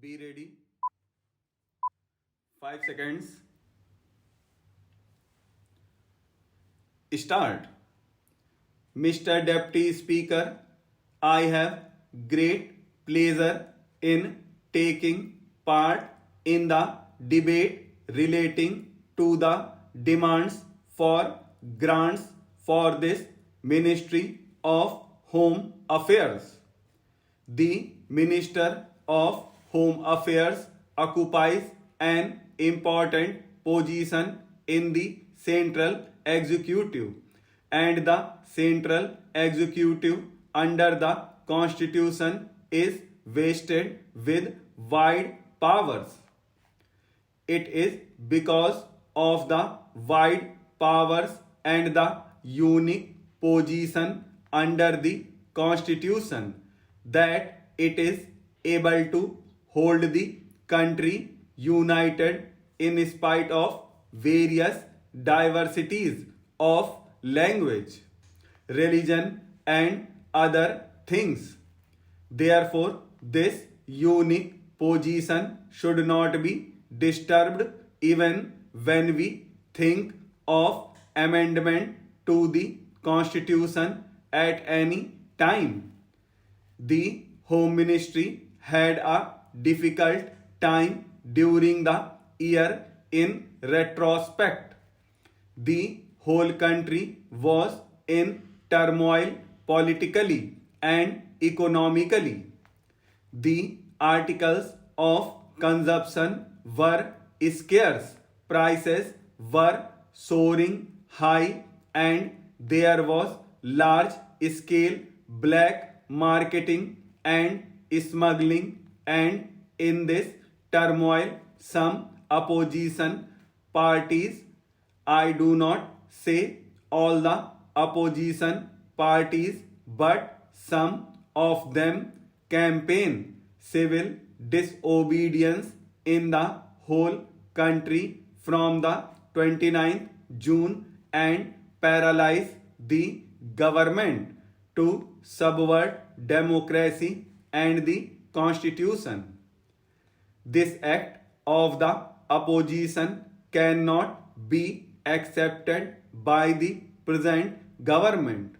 Be ready. 5 seconds. Start. Mr. Deputy Speaker, I have great pleasure in taking part in the debate relating to the demands for grants for this Ministry of Home Affairs. The Minister of Home Affairs occupies an important position in the central executive, and the central executive under the Constitution is vested with wide powers. It is because of the wide powers and the unique position under the Constitution that it is able to hold the country united in spite of various diversities of language, religion, and other things. Therefore, this unique position should not be disturbed even when we think of amendment to the Constitution at any time. The Home Ministry had a difficult time during the year in retrospect. The whole country was in turmoil politically and economically. The articles of consumption were scarce, prices were soaring high, and there was large scale black marketing and smuggling. And in this turmoil, some opposition parties, I do not say all the opposition parties, but some of them campaign civil disobedience in the whole country from the 29th June and paralyze the government to subvert democracy and the Constitution. This act of the opposition cannot be accepted by the present government.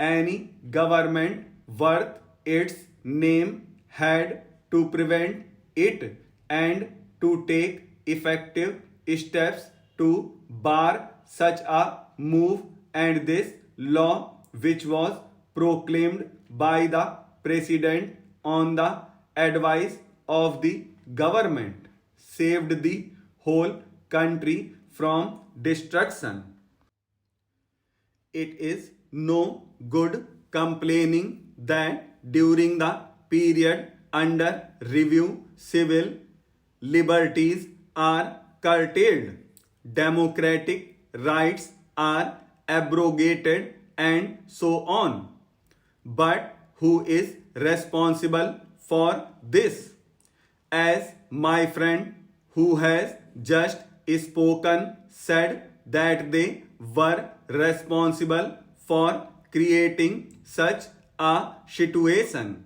Any government worth its name had to prevent it and to take effective steps to bar such a move, and this law, which was proclaimed by the President on the advice of the government, saved the whole country from destruction. It is no good complaining that during the period under review, civil liberties are curtailed, democratic rights are abrogated, and so on. But who is responsible for this? As my friend who has just spoken said, that they were responsible for creating such a situation.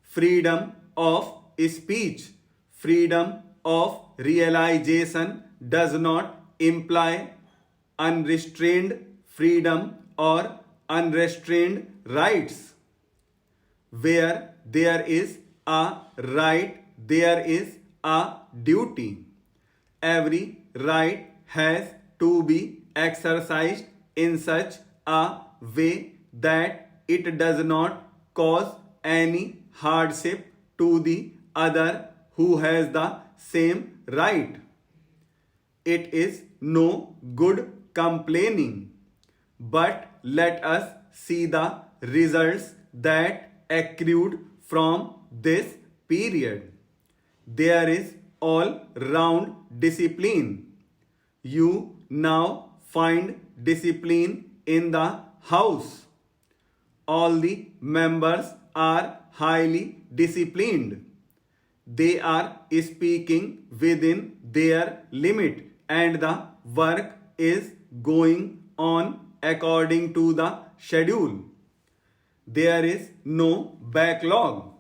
Freedom of speech, freedom of realization does not imply unrestrained freedom or unrestrained rights. Where there is a right, there is a duty. Every right has to be exercised in such a way that it does not cause any hardship to the other who has the same right. It is no good complaining, but let us see the results that accrued from this period. There is all round discipline. You now find discipline in the House. All the members are highly disciplined. They are speaking within their limit, and the work is going on according to the schedule. There is no backlog.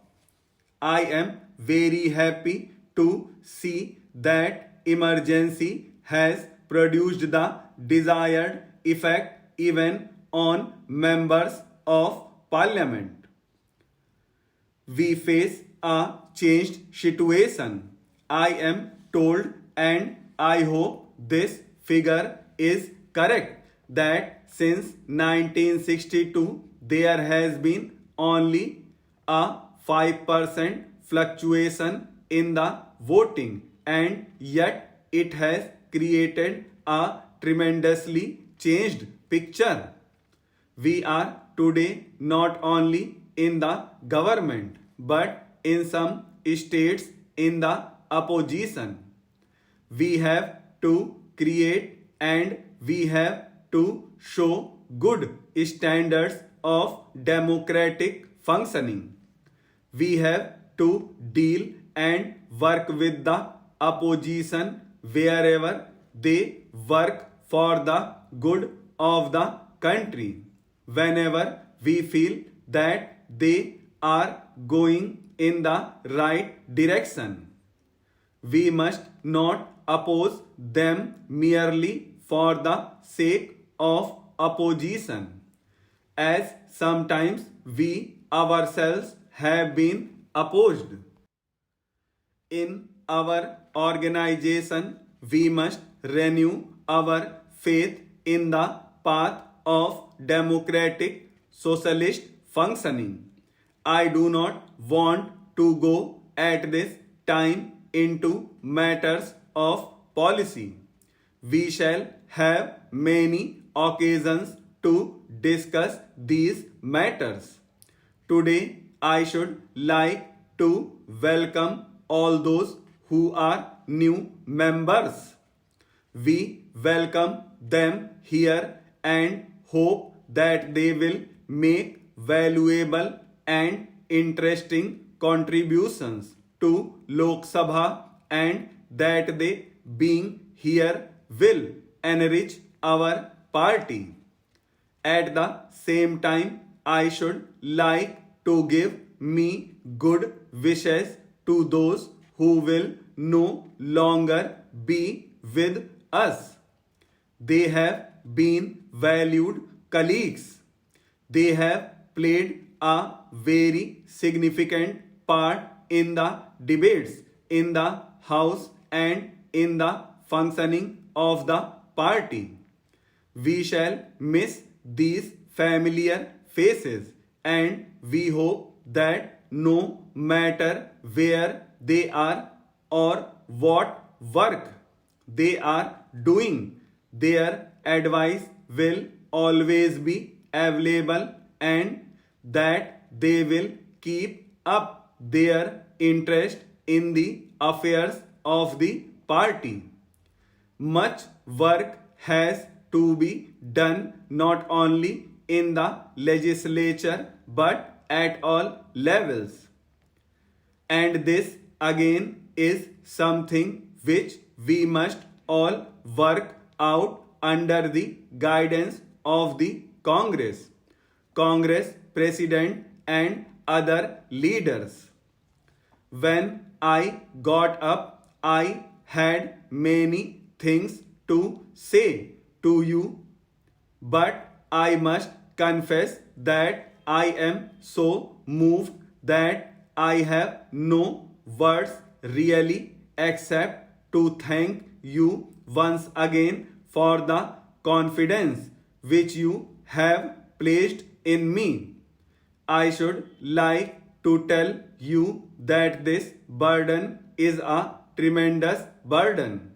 I am very happy to see that emergency has produced the desired effect even on members of parliament. We face a changed situation. I am told, and I hope this figure is correct, that since 1962 there has been only a 5% fluctuation in the voting, and yet it has created a tremendously changed picture. We are today not only in the government but in some states in the opposition. We have to create and we have to show good standards of democratic functioning. We have to deal and work with the opposition wherever they work for the good of the country. Whenever we feel that they are going in the right direction, we must not oppose them merely for the sake of opposition, as sometimes we ourselves have been opposed. In our organization, we must renew our faith in the path of democratic socialist functioning. I do not want to go at this time into matters of policy. We shall have many occasions to discuss these matters. Today, I should like to welcome all those who are new members. We welcome them here and hope that they will make valuable and interesting contributions to Lok Sabha, and that they being here will enrich our party. At the same time, I should like to give me good wishes to those who will no longer be with us. They have been valued colleagues. They have played a very significant part in the debates in the House and in the functioning of the party. We shall miss these familiar faces, and we hope that no matter where they are or what work they are doing, their advice will always be available, and that they will keep up their interest in the affairs of the party. Much work has to be done not only in the legislature but at all levels. And this again is something which we must all work out under the guidance of the Congress, Congress President and other leaders. When I got up, I had many things to say to you, but I must confess that I am so moved that I have no words really except to thank you once again for the confidence which you have placed in me. I should like to tell you that this burden is a tremendous burden,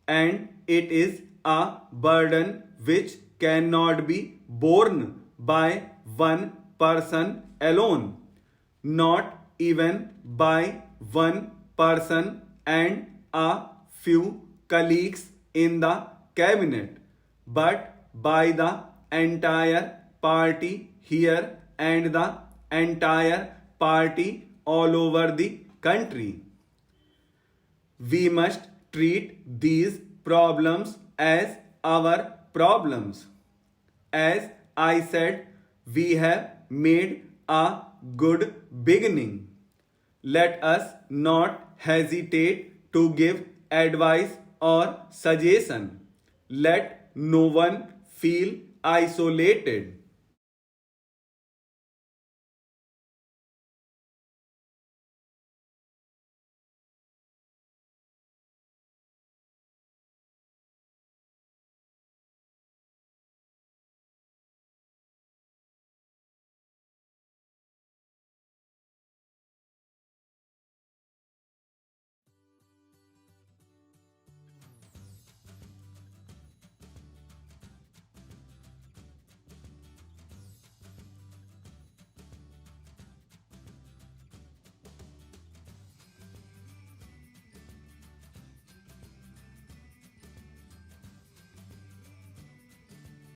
and it is a burden which cannot be borne by one person alone, not even by one person and a few colleagues in the cabinet, but by the entire party here and the entire party all over the country. We must treat these problems as our problems. As I said, we have made a good beginning. Let us not hesitate to give advice or suggestion. Let no one feel isolated.